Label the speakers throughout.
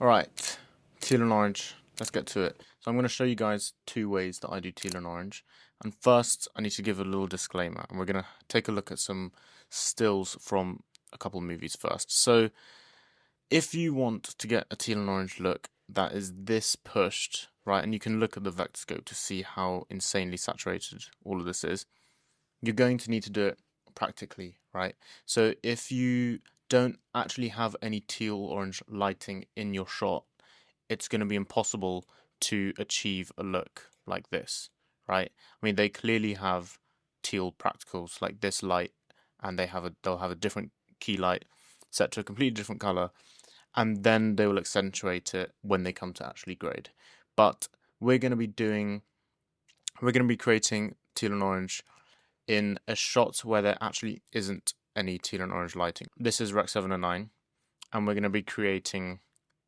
Speaker 1: Alright, teal and orange, let's get to it. So I'm going to show you guys two ways that I do teal and orange. And first, I need to give a little disclaimer, and we're going to take a look at some stills from a couple of movies first. So, if you want to get a teal and orange look that is this pushed, right, and you can look at the vector scope to see how insanely saturated all of this is, you're going to need to do it practically, right? So if you don't actually have any teal orange lighting in your shot, it's going to be impossible to achieve a look like this, right? I mean, they clearly have teal practicals like this light, and they'll have a different key light set to a completely different color, and then they will accentuate it when they come to actually grade. But we're going to be creating teal and orange in a shot where there actually isn't any teal and orange lighting. This is Rec 709, and we're going to be creating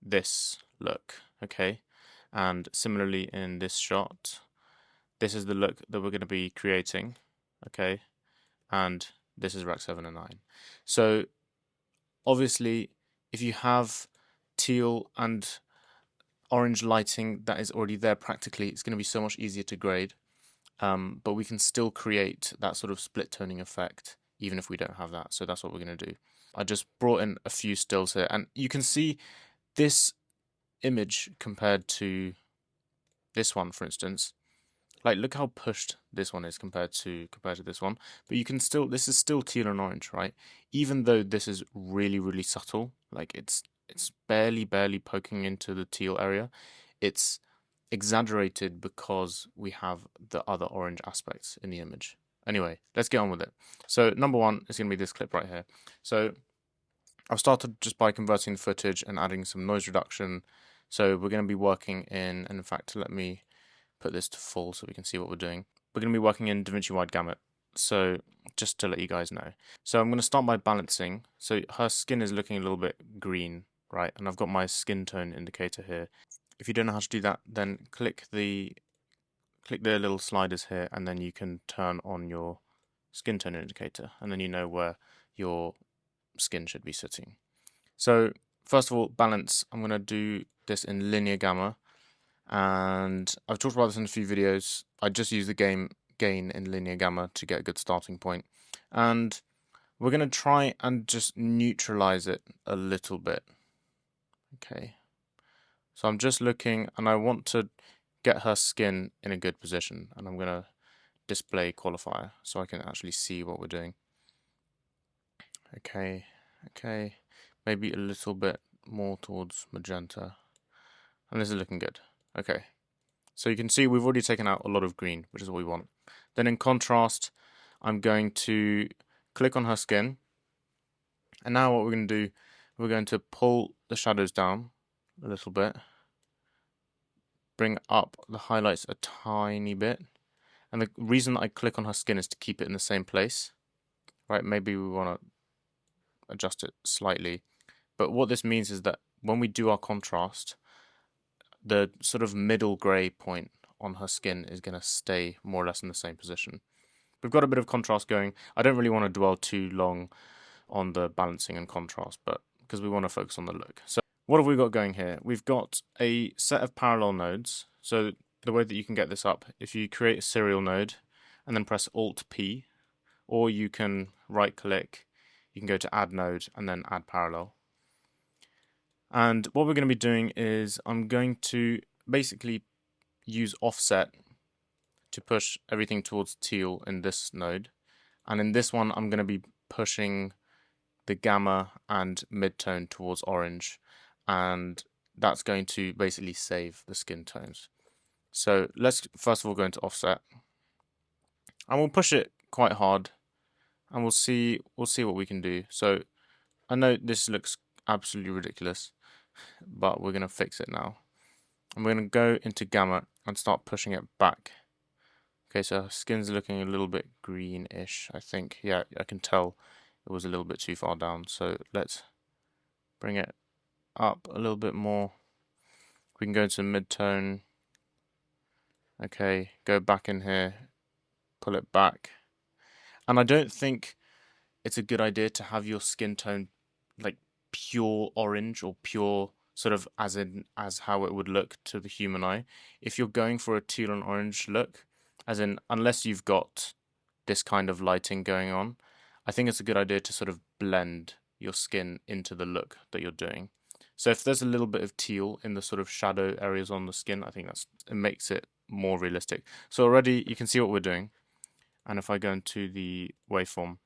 Speaker 1: this look, okay? And similarly in this shot, this is the look that we're going to be creating, okay? And this is Rec 709. So obviously, if you have teal and orange lighting that is already there practically, it's going to be so much easier to grade. But we can still create that sort of split toning effect even if we don't have that. So that's what we're going to do. I just brought in a few stills here, and you can see this image compared to this one, for instance. Like, look how pushed this one is compared to this one. But you can still, this is still teal and orange, right? Even though this is really, really subtle, like it's barely poking into the teal area. It's exaggerated because we have the other orange aspects in the image. Anyway, let's get on with it. So number one is going to be this clip right here. So I've started just by converting the footage and adding some noise reduction. So we're going to be working in, and in fact, let me put this to full so we can see what we're doing. We're going to be working in DaVinci Wide Gamut. So just to let you guys know. So I'm going to start by balancing. So her skin is looking a little bit green, right? And I've got my skin tone indicator here. If you don't know how to do that, then click the little sliders here, and then you can turn on your skin tone indicator, and then you know where your skin should be sitting. So first of all, balance. I'm going to do this in linear gamma, and I've talked about this in a few videos. I just use the gain in linear gamma to get a good starting point, and we're going to try and just neutralize it a little bit. Okay. So I'm just looking, and I want to get her skin in a good position, and I'm going to display qualifier so I can actually see what we're doing. Okay, maybe a little bit more towards magenta, and this is looking good. Okay, so you can see we've already taken out a lot of green, which is what we want. Then in contrast, I'm going to click on her skin, and now what we're going to do, we're going to pull the shadows down a little bit, bring up the highlights a tiny bit, and the reason that I click on her skin is to keep it in the same place, right? Maybe we want to adjust it slightly, but what this means is that when we do our contrast, the sort of middle grey point on her skin is going to stay more or less in the same position. We've got a bit of contrast going. I don't really want to dwell too long on the balancing and contrast, but because we want to focus on the look. So what have we got going here? We've got a set of parallel nodes. So the way that you can get this up, if you create a serial node and then press Alt-P, or you can right-click, you can go to Add Node and then Add Parallel. And what we're going to be doing is I'm going to basically use offset to push everything towards teal in this node. And in this one, I'm going to be pushing the gamma and midtone towards orange, and that's going to basically save the skin tones. So let's first of all go into offset, and we'll push it quite hard, and we'll see what we can do. So I know this looks absolutely ridiculous, but we're going to fix it now. I'm going to go into gamma and start pushing it back. Okay, so her skin's looking a little bit greenish, I think. Yeah, I can tell it was a little bit too far down. So let's bring it up a little bit more. We can go into mid-tone. Okay, go back in here, pull it back. And I don't think it's a good idea to have your skin tone like pure orange or pure sort of as how it would look to the human eye. If you're going for a teal and orange look, as in unless you've got this kind of lighting going on, I think it's a good idea to sort of blend your skin into the look that you're doing. So if there's a little bit of teal in the sort of shadow areas on the skin, I think it makes it more realistic. So already you can see what we're doing. And if I go into the waveform,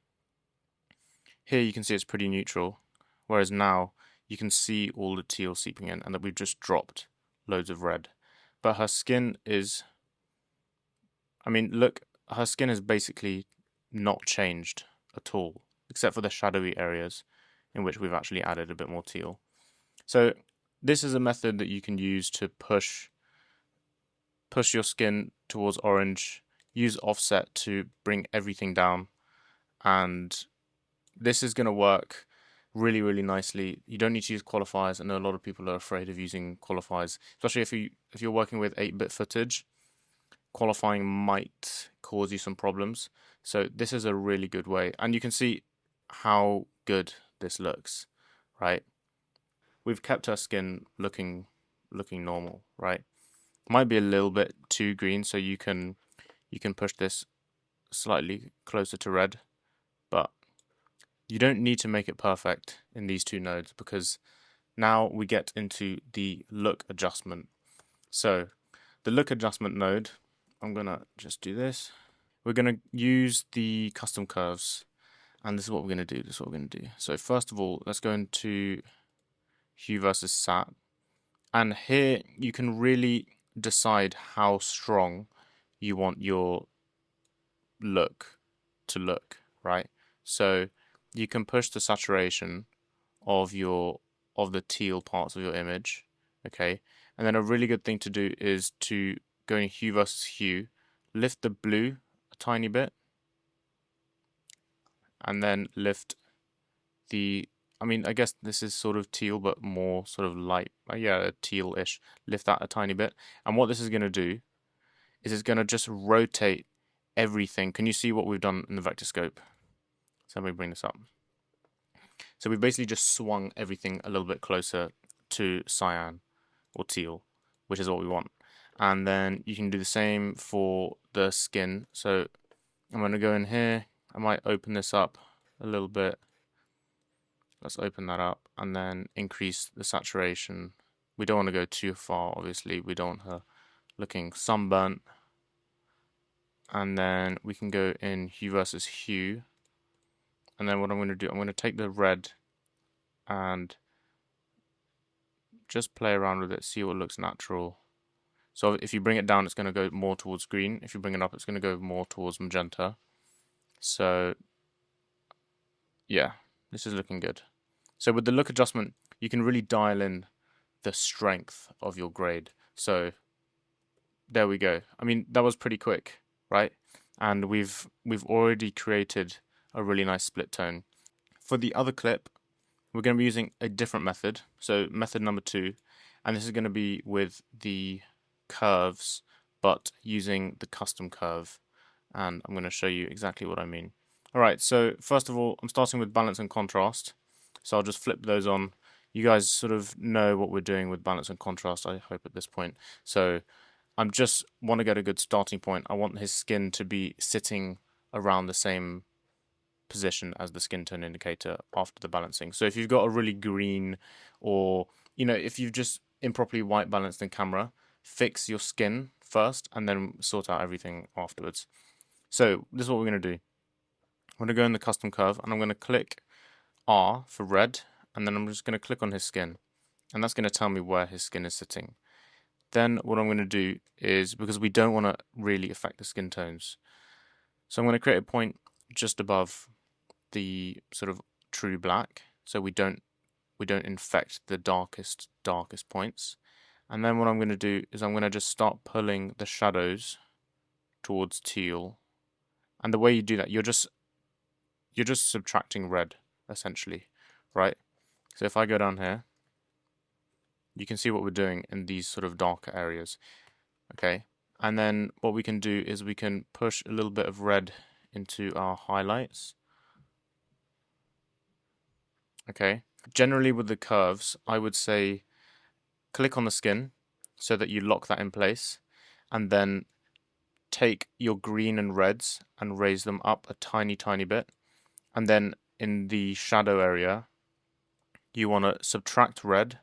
Speaker 1: here you can see it's pretty neutral, whereas now you can see all the teal seeping in and that we've just dropped loads of red. But her skin is, I mean, look, her skin is basically not changed at all, except for the shadowy areas in which we've actually added a bit more teal. So this is a method that you can use to push your skin towards orange, use offset to bring everything down, and this is going to work really, really nicely. You don't need to use qualifiers. I know a lot of people are afraid of using qualifiers, especially if you're working with 8-bit footage. Qualifying might cause you some problems. So this is a really good way, and you can see how good this looks, right? We've kept our skin looking normal, right? Might be a little bit too green, so you can push this slightly closer to red, but you don't need to make it perfect in these two nodes, because now we get into the look adjustment. So the look adjustment node, I'm gonna just do this. We're gonna use the custom curves, and this is what we're gonna do. So first of all, let's go into hue versus sat, and here you can really decide how strong you want your look to look, right? So you can push the saturation of the teal parts of your image, okay? And then a really good thing to do is to go in hue versus hue, lift the blue a tiny bit, and then lift the, I mean, I guess this is sort of teal, but more sort of light, yeah, teal-ish. Lift that a tiny bit. And what this is going to do is it's going to just rotate everything. Can you see what we've done in the vector scope? So let me bring this up. So we've basically just swung everything a little bit closer to cyan or teal, which is what we want. And then you can do the same for the skin. So I'm going to go in here. I might open this up a little bit. Let's open that up and then increase the saturation. We don't want to go too far, obviously. We don't want her looking sunburnt. And then we can go in hue versus hue. And then what I'm going to do, I'm going to take the red and just play around with it, see what looks natural. So if you bring it down, it's going to go more towards green. If you bring it up, it's going to go more towards magenta. So yeah, this is looking good. So with the look adjustment, you can really dial in the strength of your grade. So there we go. I mean, that was pretty quick, right? And we've already created a really nice split tone. For the other clip, we're going to be using a different method. So method number 2, and this is going to be with the curves, but using the custom curve. And I'm going to show you exactly what I mean. All right, so first of all, I'm starting with balance and contrast. So I'll just flip those on. You guys sort of know what we're doing with balance and contrast, I hope, at this point. So I just want to get a good starting point. I want his skin to be sitting around the same position as the skin tone indicator after the balancing. So if you've got a really green, or if you've just improperly white balanced in camera, fix your skin first and then sort out everything afterwards. So this is what we're going to do. I'm going to go in the custom curve and I'm going to click R for red, and then I'm just going to click on his skin, and that's going to tell me where his skin is sitting. Then what I'm going to do is, because we don't want to really affect the skin tones, so I'm going to create a point just above the sort of true black, so we don't infect the darkest points. And then what I'm going to do is I'm going to just start pulling the shadows towards teal, and the way you do that, you're just subtracting red, essentially, right? So if I go down here, you can see what we're doing in these sort of darker areas, okay? And then what we can do is we can push a little bit of red into our highlights, okay? Generally with the curves, I would say click on the skin so that you lock that in place, and then take your green and reds and raise them up a tiny bit, and then in the shadow area you want to subtract red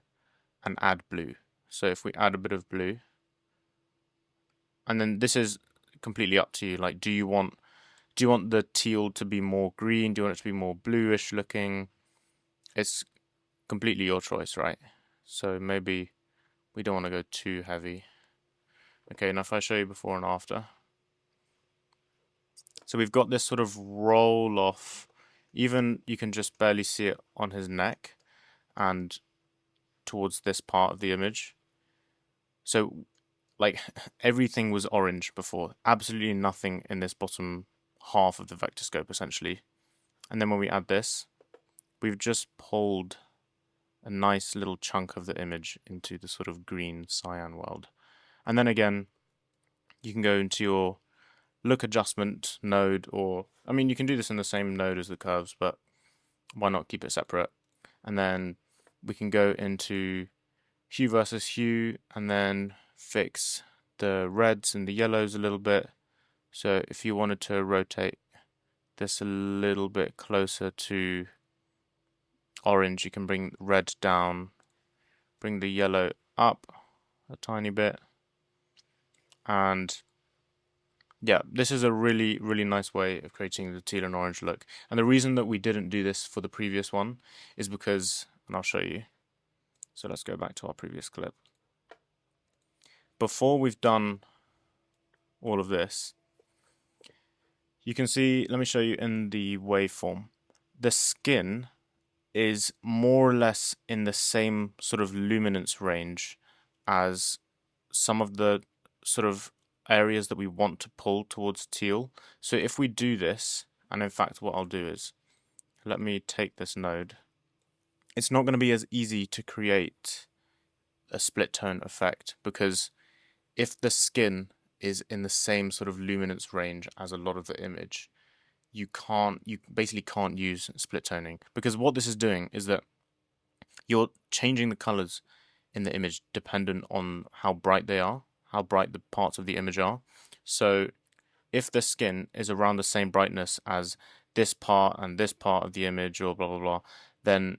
Speaker 1: and add blue. So if we add a bit of blue, and then this is completely up to you, like do you want the teal to be more green, do you want it to be more bluish looking? It's completely your choice, right? So maybe we don't want to go too heavy. Okay, now if I show you before and after. So we've got this sort of roll off, even you can just barely see it on his neck and towards this part of the image. So like everything was orange before, absolutely nothing in this bottom half of the vector scope essentially. And then when we add this, we've just pulled a nice little chunk of the image into the sort of green cyan world. And then again, you can go into your look adjustment node, or I mean you can do this in the same node as the curves, but why not keep it separate? And then we can go into hue versus hue and then fix the reds and the yellows a little bit. So if you wanted to rotate this a little bit closer to orange, you can bring red down, bring the yellow up a tiny bit, and yeah, this is a really nice way of creating the teal and orange look. And the reason that we didn't do this for the previous one is because, and I'll show you. So let's go back to our previous clip. Before we've done all of this, you can see, let me show you in the waveform, the skin is more or less in the same sort of luminance range as some of the sort of areas that we want to pull towards teal. So if we do this, and in fact what I'll do is, let me take this node. It's not going to be as easy to create a split tone effect, because if the skin is in the same sort of luminance range as a lot of the image, you basically can't use split toning, because what this is doing is that you're changing the colors in the image dependent on how bright they are, how bright the parts of the image are. So if the skin is around the same brightness as this part and this part of the image, or blah blah blah, then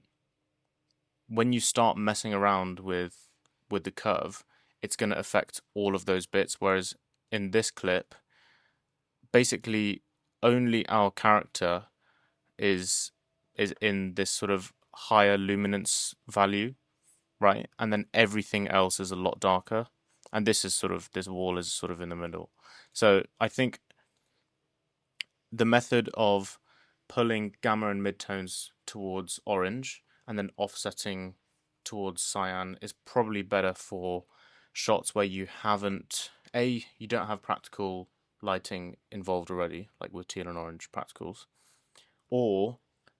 Speaker 1: when you start messing around with the curve, it's going to affect all of those bits. Whereas in this clip, basically only our character is in this sort of higher luminance value, right? And then everything else is a lot darker. And this wall is sort of in the middle. So I think the method of pulling gamma and midtones towards orange and then offsetting towards cyan is probably better for shots where you don't have practical lighting involved already, like with teal and orange practicals, or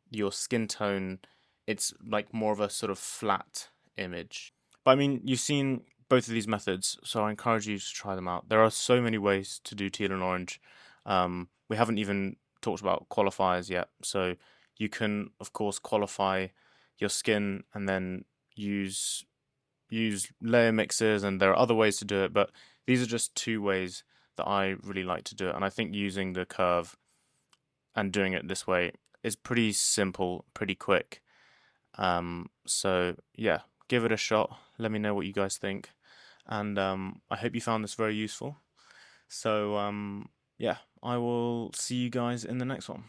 Speaker 1: your skin tone, it's like more of a sort of flat image. But I mean, you've seen both of these methods, so I encourage you to try them out. There are so many ways to do teal and orange. We haven't even talked about qualifiers yet, so you can of course qualify your skin and then use layer mixes, and there are other ways to do it, but these are just two ways that I really like to do it. And I think using the curve and doing it this way is pretty simple, pretty quick. So yeah, give it a shot. Let me know what you guys think, and I hope you found this very useful. So yeah, I will see you guys in the next one.